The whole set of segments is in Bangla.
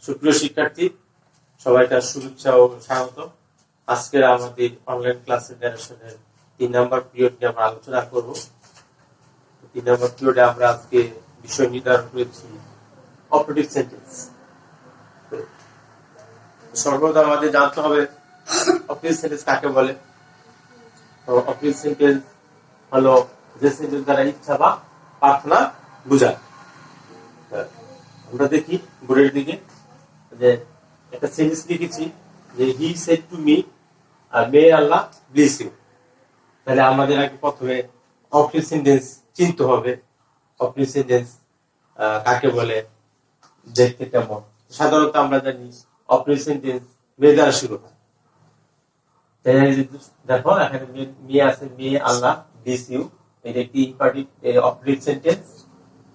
সুপ্রিয় শিক্ষার্থী, সবাইকে শুভেচ্ছা ও স্বাগত। আজকের আমাদের অনলাইন ক্লাসের ন্যারেশনের 3 নম্বর পিরিয়ড নিয়ে আমরা আলোচনা করব। 3 নম্বর পিরিয়ডে আমরা আজকে বিষয় নির্ধারণ করেছি অপারেটিভ সেন্টেন্স। সর্বদা আমাদের জানতে হবে অপারেটিভ সেন্টেন্স কাকে বলে। তো অপারেটিভ সেন্টেন্স হলো যে সেন্টেন্স দ্বারা ইচ্ছা বা প্রার্থনা বোঝায়। আমরা দেখি বোর্ডের দিকে যে একটা সেন্টেন্স লিখেছি যে he said to me may Allah bless you. তাহলে আমাদের আগে প্রথমে অপারেটিভ সেন্টেন্স চিনতে হবে। অপারেটিভ সেন্টেন্স কাকে বলে, দেখতে কেমন। সাধারণত আমরা জানি অপারেটিভ সেন্টেন্স মে দ্বারা শুরু হয়। দেখো এখানে মে আছে, মে আল্লাহ ব্লেস ইউ, এটা একটি অপারেটিভ সেন্টেন্স।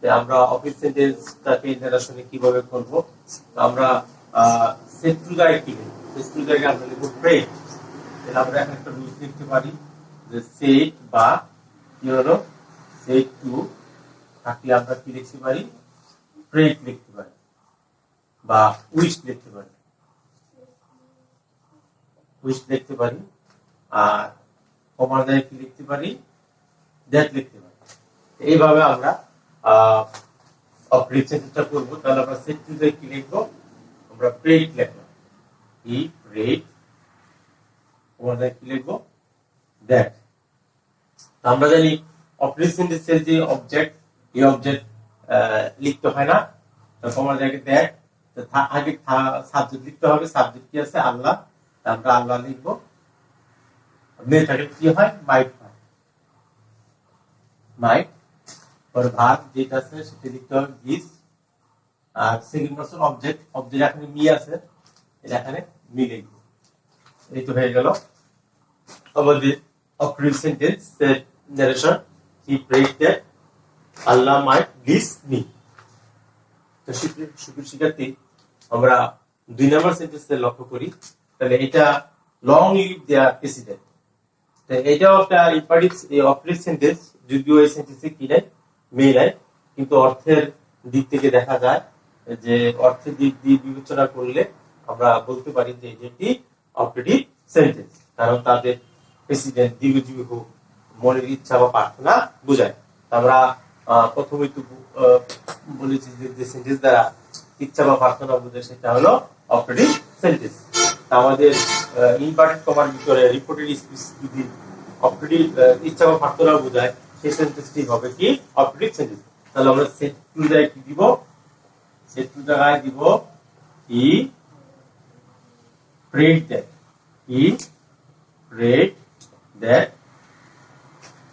আমরা অপারেটিভ সেন্টেন্সটাকে ন্যারেশনে কিভাবে করব, আমরা সেট টু জায়গায় কি লিখব, সেট টু জায়গায় আমরা লিখব প্রে। তাহলে আমরা এখানে একটা রুলস লিখতে পারি যে সেট বা কি হলো সেট টু থাকলে আমরা কি লিখতে পারি, প্রে লিখতে পারি বা উইশ লিখতে পারি, উইশ লিখতে পারি। আর কমার জায়গায় কি লিখতে পারি, দ্যাট লিখতে পারি। এইভাবে আমরা অপারেটিভ সেন্টেন্সটা করব। তাহলে আমরা সেট টু জায়গায় কি লিখবো, আমরা প্রেট লিখলাম, ই প্রেট, কমার জায়গায় কি লিখবো, দ্যাট। আমরা জানি অপারেটিভ সেন্টেন্সের যে অবজেক্ট, এই অবজেক্ট লিখতে হয় না, কমার জায়গায় দ্যাট। আগে সাবজেক্ট লিখতে হবে, সাবজেক্ট কি আছে, আল্লাহ। আমরা আল্লাহ লিখবো। মে থাকলে কি হয়, মাইট হয়, মাইট। পরে ভাগ যেটা আছে সেটা লিখতে হবে গিস। আর সেকেন্ড পারসন অবজেক্ট, অবজেক্ট এখানে মি আছে, এটা এখানে মি লিখবো। এই তো হয়ে গেল আমাদের operative sentence narration. He prayed that Allah might bless me. তো শিক্ষার্থী, আমরা 2 নম্বর সেন্টেন্সে লক্ষ্য করি। তাহলে এটা লং লিভ দেয়ার প্রেসিডেন্ট। তো এটাও একটা অপারেটিভ সেন্টেন্স, যদিও এই সেন্টেন্সে কি নাই, মে নাই, কিন্তু অর্থের দিক থেকে দেখা যায় যে অর্থের দিক দিয়ে বিবেচনা করলে আমরা বলতে পারি যে এটি অপারেটিভ সেন্টেন্স, কারণ তাদের প্রেসিডেন্ট দীর্ঘজীবী হোক, মনের ইচ্ছা বা প্রার্থনা বোঝায়। আমরা প্রথমেই তো বলেছি যে সেন্টেন্স দ্বারা ইচ্ছা বা প্রার্থনা বোঝায় সেটা হলো অপারেটিভ সেন্টেন্স। আমাদের ইনভার্টেড কমার ভিতরে রিপোর্টেড স্পিচ যদি অপারেটিভ ইচ্ছা বা প্রার্থনা বোঝায়, সেই সেন্টেন্সটি হবে কি অপারেটিভ সেন্টেন্স। তাহলে আমরা সেট টু জায়গায় কি দিব, সেট টু জায়গায় দিব he prayed that, he prayed that.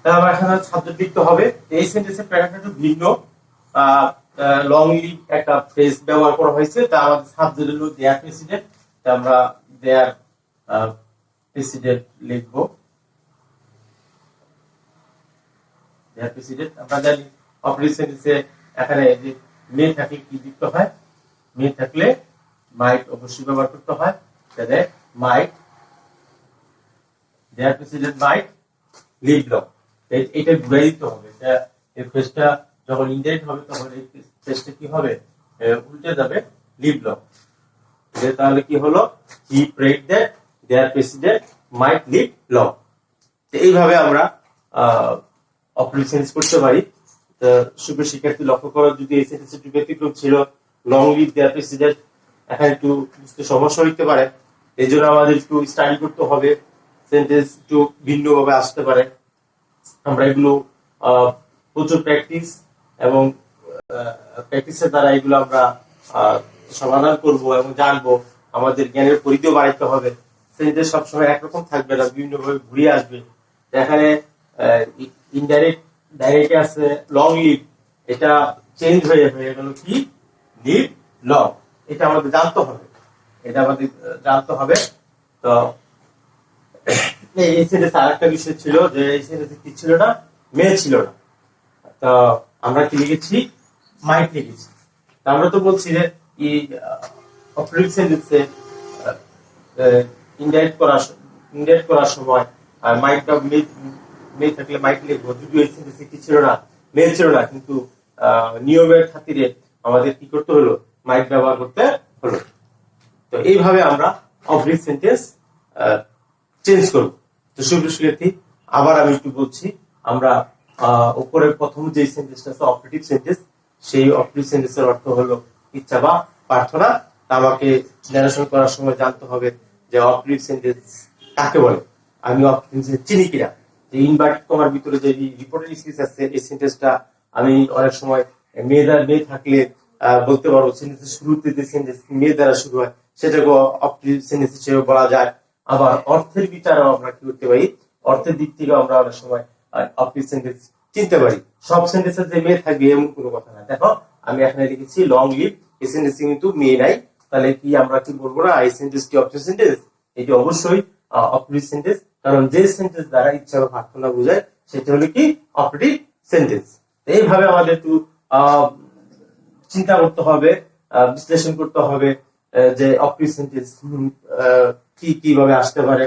তাহলে আমরা এখানে সাবজেক্ট লিখতে হবে। এই সেন্টেন্সের প্যাটার্নটা একটু ভিন্ন, লং লিভ একটা ফ্রেজ ব্যবহার করা হয়েছে। তা আমাদের সাবজেক্ট হলো দেয়ার প্রেসিডেন্ট। তা আমরা দেয়ার প্রেসিডেন্ট লিখবো, দেয়ার প্রেসিডেন্ট। আমরা জানি অপারেটিভ সেন্টেন্সে এখানে যে মে থাকলে কি লিখতে হয়, মে থাকলে মাইট অবশ্যই ব্যবহার করতে হয়। তাহলে মাইট, দেয়ার প্রেসিডেন্ট মাইট লিভ লং, এটা ঘুরাই দিতে হবে। এই ফ্রেজটা যখন ইনডাইরেক্ট হবে তখন এই ফ্রেজটা কি হবে, উল্টে যাবে, লিভ লং। তাহলে কি হলো, he prayed that their president might live long. এইভাবে আমরা অপারেটিভ সেন্টেন্স করতে পারি। সুপ্রিয় শিক্ষার্থী, লক্ষ্য করো, যদি এই সেন্টেন্স একটু ব্যতিক্রম ছিল, লং লিভ দেয়ার প্রেসিডেন্ট, এখানে একটু বুঝতে সমস্যা হইতে পারে। এই জন্য আমাদের একটু স্টাডি করতে হবে, সেন্টেন্স একটু ভিন্ন ভাবে আসতে পারে। আমরা এগুলো প্রচুর প্র্যাকটিস এবং প্র্যাকটিসের দ্বারা এগুলো আমরা সমাধান করব এবং জানবো। আমাদের জ্ঞানের পরিধিও বাড়াইতে হবে। সেন্টেন্স সবসময় একরকম থাকবে না, বিভিন্ন ভাবে ঘুরিয়ে আসবে। এখানে ইনডাইরেক্ট, ডাইরেক্ট আছে লং লিভ, এটা চেঞ্জ হয়ে গেল কি লিভ লং। এটা আমাদের জানতে হবে, এটা আমাদের জানতে হবে। তো এই সেন্টেন্স আরেকটা বিষয় ছিল যে এই সেন্টেন্সে কি ছিল না, মে ছিল না। তো আমরা কি লিখেছি, মাইট লিখেছি। আমরা তো বলছি যে এই অপারেটিভ সেন্টেন্সে ইনডাইরেক্ট করার সময় মাইটটা মে থাকলে মাইট লিখবো, যদিও এই সেন্টেন্সে কি ছিল না, মে ছিল না, কিন্তু নিয়মের খাতিরে আমাদের কি করতে হলো, মাইট ব্যবহার করতে হলো। তো এইভাবে আমরা অবলিক সেন্টেন্স চেঞ্জ করব। তো সুপ্রিয় শিক্ষার্থী, আবার আমি একটু বলছি, আমরা উপরের প্রথম যে সেন্টেন্সটা আছে অপারেটিভ সেন্টেন্স, সেই অপারেটিভ সেন্টেন্সের অর্থ হলো ইচ্ছা বা প্রার্থনা। আমাকে ন্যারেশন করার সময় জানতে হবে যে অপারেটিভ সেন্টেন্স কাকে বলে, আমি অপারেটিভ সেন্টেন্স চিনি কিনা। যে ইনভার্টেড কমার ভিতরে যে রিপোর্টেড স্পিচ আছে, এই সেন্টেন্সটা আমি অনেক সময় মেয়ে থাকলে বলতে পারবো সেন্টেন্সের শুরুতে যে সেন্টেন্স মেয়ে দ্বারা শুরু হয় সেটাকে অপারেটিভ সেন্টেন্স হিসেবে বলা যায়। আবার অর্থের বিচারও আমরা কি করতে পারি, অর্থের দিক থেকে আমরা অনেক সময় অপারেটিভ সেন্টেন্স চিনতে পারি। সব সেন্টেন্সের যে মেয়ে থাকবে এমন কোনো কথা না। দেখো আমি এখানে লিখেছি লং লিভ, এই সেন্টেন্স কিন্তু মেয়ে নাই, তাহলে কি আমরা কি বলবো না এই সেন্টেন্সটি অপারেটিভ সেন্টেন্স? এটি অবশ্যই অপারেটিভ সেন্টেন্স, কারণ যে সেন্টেন্স দ্বারা ইচ্ছা বা প্রার্থনা বোঝায় সেটা হলো কি অপারেটিভ সেন্টেন্স। এইভাবে আমাদের একটু চিন্তা করতে হবে, বিশ্লেষণ করতে হবে যে অপারেটিভ সেন্টেন্স কি কিভাবে আসতে পারে,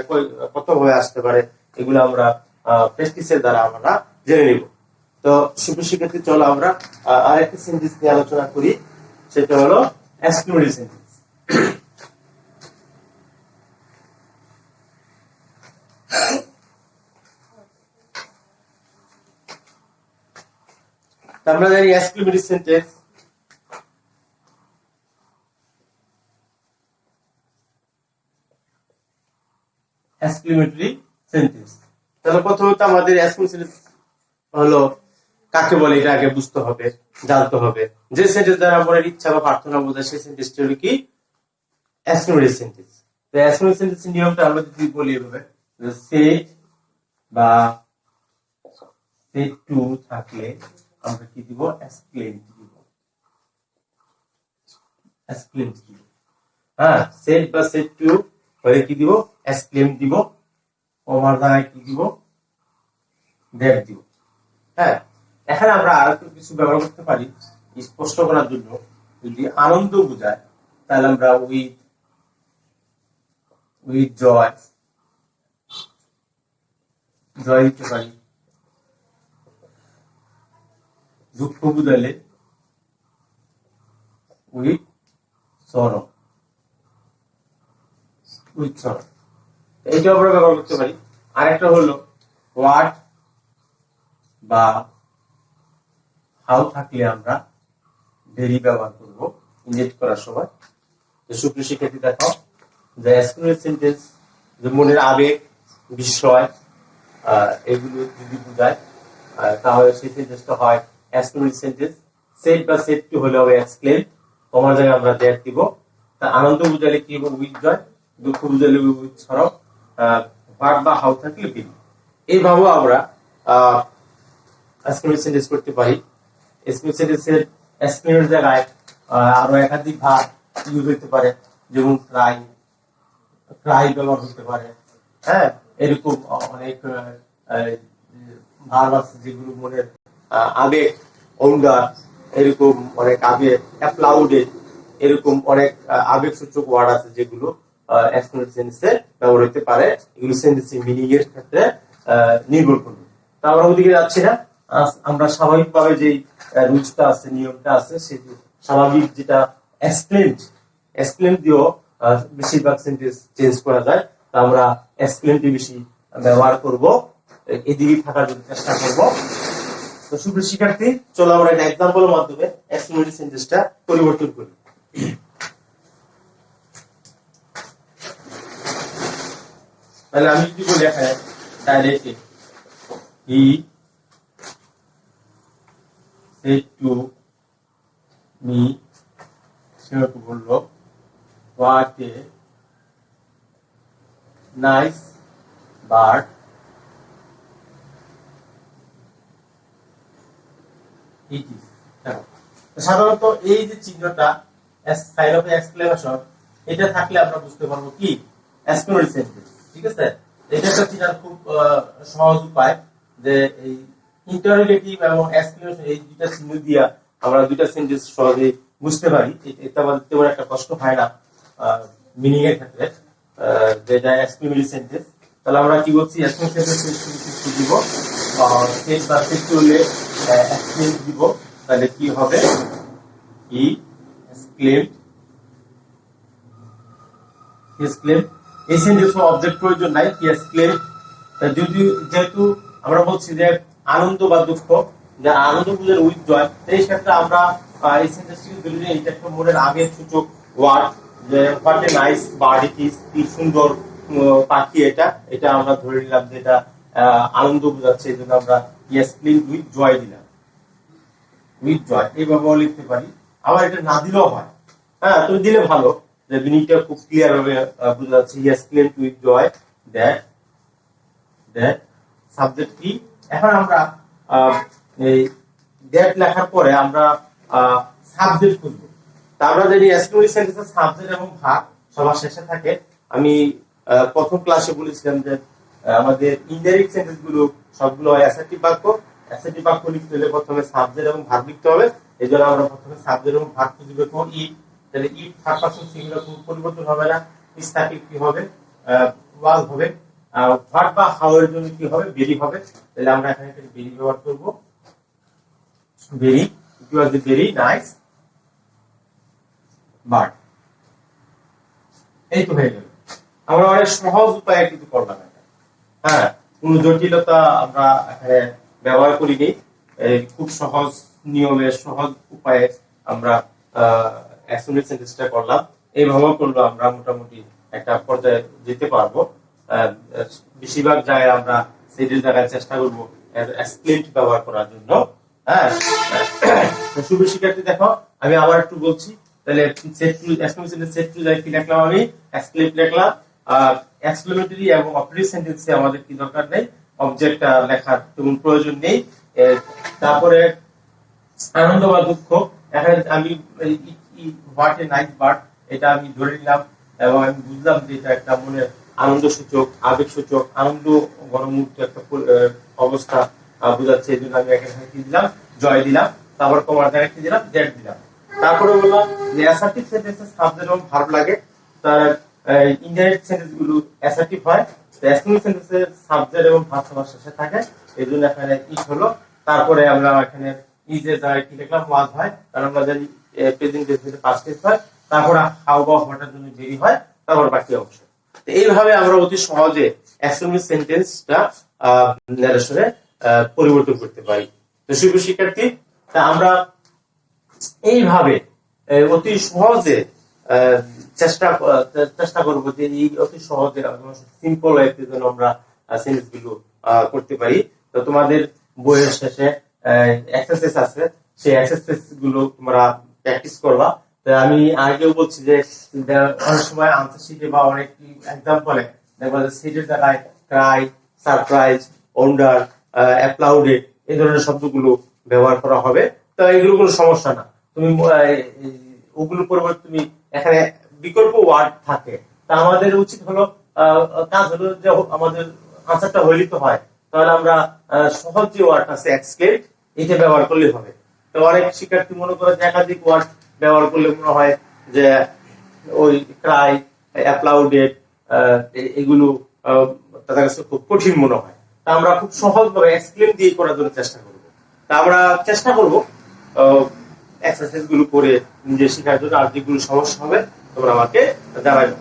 কতভাবে আসতে পারে, এগুলো আমরা প্র্যাকটিসের দ্বারা আমরা জেনে নিব। তো সুপ্রিয় শিক্ষার্থী, চলো আমরা আরেকটি সেন্টেন্স নিয়ে আলোচনা করি, সেটা হলো এক্সক্লেমেটরি সেন্টেন্স। আমরা জানি এক্সক্লেমেটরি সেন্টেন্স এক্সক্লেমেটরি সেন্টেন্স। তাহলে প্রথমত আমাদের এক্সক্লেমেটরি সেন্টেন্স হলো কাকে বলে এটা আগে বুঝতে হবে, জানতে হবে। যে সেন্টেন্স দ্বারা মনের ইচ্ছা বা প্রার্থনা বোঝায় সেই সেন্টেন্সটি হলো কি এক্সক্লেমেটরি সেন্টেন্স। তো এক্সক্লেমেটরি সেন্টেন্সের নিয়মটা আমরা যদি বলি এভাবে, সেট বা সেট টু থাকলে আমরা কি দিব, এক্সক্লেম দিব, এক্সক্লেম দিব। হ্যাঁ, সেট বা সেট টু হলে কি দিব, এক্সক্লেম দিব, ওভার জায়গায় কি দিব, দ্যাট দিব। হ্যাঁ, এখানে আমরা আরো কিছু ব্যবহার করতে পারি স্পষ্ট করার জন্য। যদি আনন্দ বোঝায় তাহলে আমরা উইথ জয় দিতে পারি। দুঃখ বুঝালে উইথ সরো, উইথ সরো, এইটা আমরা ব্যবহার করতে পারি। আরেকটা হলো হোয়াট বা হাউ থাকলে আমরা ভেরি ব্যবহার করব ইন্ডিকেট করার সময়। তো সুপ্রিয় শিক্ষার্থী, দেখো যে এক্সক্লেমেটরি সেন্টেন্স যে মনের আবেগ, বিস্ময় এগুলো যদি বোঝায় তাহলে সেই সেন্টেন্সটা হয় এক্সক্লেমেটরি সেন্টেন্স। সেট বা সেট টু হলে হবে এক্সক্লেম, তোমার জায়গায় আমরা দ্যাট দিব। তা আনন্দ বুঝালে কি হবে উইথ জয়, দুঃখ বুঝালে উইথ সরব, হোয়াট বা হাউ থাকলে ভেরি। এইভাবেও আমরা এক্সক্লেমেটরি সেন্টেন্স করতে পারি। এক্সক্লেমেটরি সেন্টেন্সের এক্সক্লেমের জায়গায় আরো একাধিক ভাগ ইউজ হতে পারে, যেমন ক্রাই ব্যবহার হতে পারে। হ্যাঁ, এরকম অনেক ভাগ আছে যেগুলো মনের আবেগ, অঙ্গার, এরকম অনেক আবেগ, অ্যাপ্লাউডেড, এরকম অনেক আবেগ সূচক ওয়ার্ড আছে যেগুলো এক্সক্লেমেটরি সেন্টেন্সে ব্যবহার হতে পারে। এগুলো সেন্টেন্সের মিনিং এর ক্ষেত্রে নির্ভর করবে। তা আমরা ওদিকে যাচ্ছি না, আমরা স্বাভাবিকভাবে যে রুলসটা আছে, নিয়মটা আছে, সেই স্বাভাবিক যেটা এক্সক্লেম দিয়েও বেশিরভাগ সেন্টেন্স চেঞ্জ করা যায়। তা আমরা এক্সক্লেমটি বেশি ব্যবহার করব, এদিকে থাকার জন্য চেষ্টা করব। তো সুপ্রিয় শিক্ষার্থী, চলো আমরা একটা এক্সাম্পলের মাধ্যমে এক্সক্লেমেটরি সেন্টেন্সটা পরিবর্তন করি। তাহলে আমি যদি বলি এখানে direct he said to me, সে বললো what a nice bird it is. সাধারণত এই যে চিহ্নটা সাইন অফ এক্সক্লেমেশন, এটা থাকলে আমরা বুঝতে পারবো কি এক্সক্লেমেটরি সেন্টেন্স। ঠিক আছে, এটা একটা চিনার খুব সহজ উপায় যে এই ইন্টারোগেটিভ এবং এক্সক্লেমেশন এই দুইটা চিহ্ন দিয়া আমরা দুইটা সেন্টেন্স সহজে বুঝতে পারি। এটা আমাদের তেমন একটা কষ্ট হয় না মিনিং এর ক্ষেত্রে, যেটা এক্সক্লেমেটরি সেন্টেন্স। তাহলে আমরা কি বলছি, এক্সক্লেমেটরি সেন্টেন্স দিব, সেট বা সেট করলে এক্সক্লেম দিব। তাহলে কি হবে, he exclaimed he has claim. এই সেন্টেন্সে অবজেক্ট প্রয়োজন নাই, হি হ্যাজ ক্লেম। যদি যেহেতু আমরা বলছি যে আনন্দ বা দুঃখ, যে আনন্দ বুঝেন উইথ জয়, এই ক্ষেত্রে আমরা এই সেন্টেন্সটিকে ধরে নিই এটা একটা মোডের আগের সূচক ওয়ার্ড, যে what a nice bird it is, কি সুন্দর পাখি এটা, এটা আমরা ধরে নিলাম যে এটা আনন্দ বোঝাচ্ছে, এই জন্য আমরা ইয়েস ক্লিন উইথ জয় দিলাম, উইথ জয় এইভাবেও লিখতে পারি। আবার এটা না দিলেও হয়, হ্যাঁ তুমি দিলে ভালো, যে মিনিংটা খুব ক্লিয়ার ভাবে বোঝা যাচ্ছে। Yes clean with joy that that subject কি। এখন আমরা এই দ্যাট লেখার পরে আমরা সাবজেক্ট খুঁজব। তা আমরা জানি এক্সক্লুসিভ সেন্টেন্সে সাবজেক্ট এবং ভার্ব সবার শেষে থাকে। আমি প্রথম ক্লাসে বলেছিলাম যে আমাদের ইনডাইরেক্ট সেন্টেন্স গুলো সবগুলো অ্যাসার্টিভ বাক্য। অ্যাসার্টিভ বাক্য লিখতে হলে প্রথমে সাবজেক্ট এবং ভার্ব লিখতে হবে। এজন্য আমরা প্রথমে সাবজেক্ট এবং ভার্ব খুঁজে বের করব। ইট, তাহলে ইট থার্ড পারসন সিঙ্গুলার কোনো পরিবর্তন হবে না। ইজ থাকে কি হবে, ওয়াজ হবে। ভার্ব বা হাউ এর জন্য কি হবে, বেরি হবে। তাহলে আমরা এখানে একটা বেরি ব্যবহার করব। বেরি, ইট ওয়াজ এ ভেরি নাইস বার্ড। এই তো হয়ে গেল। আমরা অনেক সহজ উপায়ে কিন্তু করলাম এটা, হ্যাঁ কোনো জটিলতা আমরা এখানে ব্যবহার করিনি। খুব সহজ নিয়মে সহজ উপায়ে আমরা এক্সপ্লেনেশন সেন্টেন্সটা করলাম। এইভাবে করলে আমরা মোটামুটি একটা পর্যায়ে যেতে পারবো। বেশিরভাগ জায়গায় আমরা সেই জায়গায় চেষ্টা করবো এক্সপ্লেন্ট ব্যবহার করার জন্য। হ্যাঁ শুভ শিক্ষার্থী দেখো, আমি আবার একটু বলছি। তাহলে set two explanation set two যাই কি লিখলাম, আমি এক্সপ্লেন লিখলাম। এক্সক্লেমেটরি এবং অপারেটিভ সেন্টেন্সে আমাদের কি দরকার নেই, অবজেক্ট লেখার তেমন প্রয়োজন নেই। তারপরে আনন্দ বা দুঃখ, এখানে আমি হোয়াট এ নাইস বার্ড এটা আমি ধরে নিলাম এবং আমি বুঝলাম যে এটা একটা মনের আনন্দ সূচক, আবেগ সূচক, আনন্দ গণমুক্ত একটা অবস্থা বোঝাচ্ছে। এই জন্য আমি এখানে কি দিলাম, জয় দিলাম। তারপর তোমার জায়গায় কি দিলাম, দ্যাট দিলাম। তারপরে বললাম যে অ্যাসার্টিভ সেন্টেন্সে সাবজেক্ট এবং ভার্ব লাগে, তার ইনডাইরেক্ট সেন্টেন্স গুলো অ্যাসার্টিভ হয়। এক্সক্লুসিভ সেন্টেন্সে সাবজেক্ট এবং ভার্ব সবার শেষে থাকে, এই জন্য এখানে ইট হলো। তারপরে আমরা এখানে ইজের জায়গায় কি লিখলাম, ওয়াজ হয়, কারণ আমরা জানি প্রেজেন্ট টেন্সে পাস্ট টেন্স হয়। তারপর হাউ বা হোয়াটের জন্য ভেরি হয়, তারপর বাকি অংশ। এইভাবে আমরা অতি সহজে এক্সক্লুসিভ সেন্টেন্সটা ন্যারেশনে পরিবর্তন করতে পারি। তো শুভ শিক্ষার্থী, তা আমরা এইভাবে অতি সহজে চেষ্টা করবো যে এই অতি সহজে সিম্পল ওয়েতে যেন আমরা সেন্টেন্স গুলো করতে পারি। তো তোমাদের বইয়ের শেষে এক্সারসাইজ আছে, সেই এক্সারসাইজ গুলো তোমরা প্র্যাকটিস করবা। তো আমি আগেও বলছি যে অনেক সময় আনসার শিটে বা অনেক এক্সাম্পলে দেখবা যে সিটের জায়গায় ক্রাই, সারপ্রাইজ, ওন্ডার, অ্যাপ্লাউডেড এই ধরনের শব্দগুলো ব্যবহার করা হবে। তো এগুলো কোনো সমস্যা না, তুমি ওগুলোর পরিবর্তে তুমি এখানে বিকল্প ওয়ার্ড থাকে। তা আমাদের উচিত হলো কাজ হলো যে আমাদের আনসারটা হইলিত হয়, তাহলে আমরা সহজ যে ওয়ার্ড আছে এক্সক্লেম, এটা ব্যবহার করলে হবে। তো অনেক শিক্ষার্থী মনে করে যে একাধিক ওয়ার্ড ব্যবহার করলে মনে হয় যে ওই ক্রাই, অ্যাপ্লাউডেড এগুলো তাদের কাছে খুব কঠিন মনে হয়। তা আমরা খুব সহজভাবে এক্সক্লেম দিয়ে করার জন্য চেষ্টা করব। তা আমরা চেষ্টা করব এক্সারসাইজ গুলো করে নিজে শেখার জন্য। আর যেগুলো সমস্যা হবে তোমরা আমাকে জানাবে।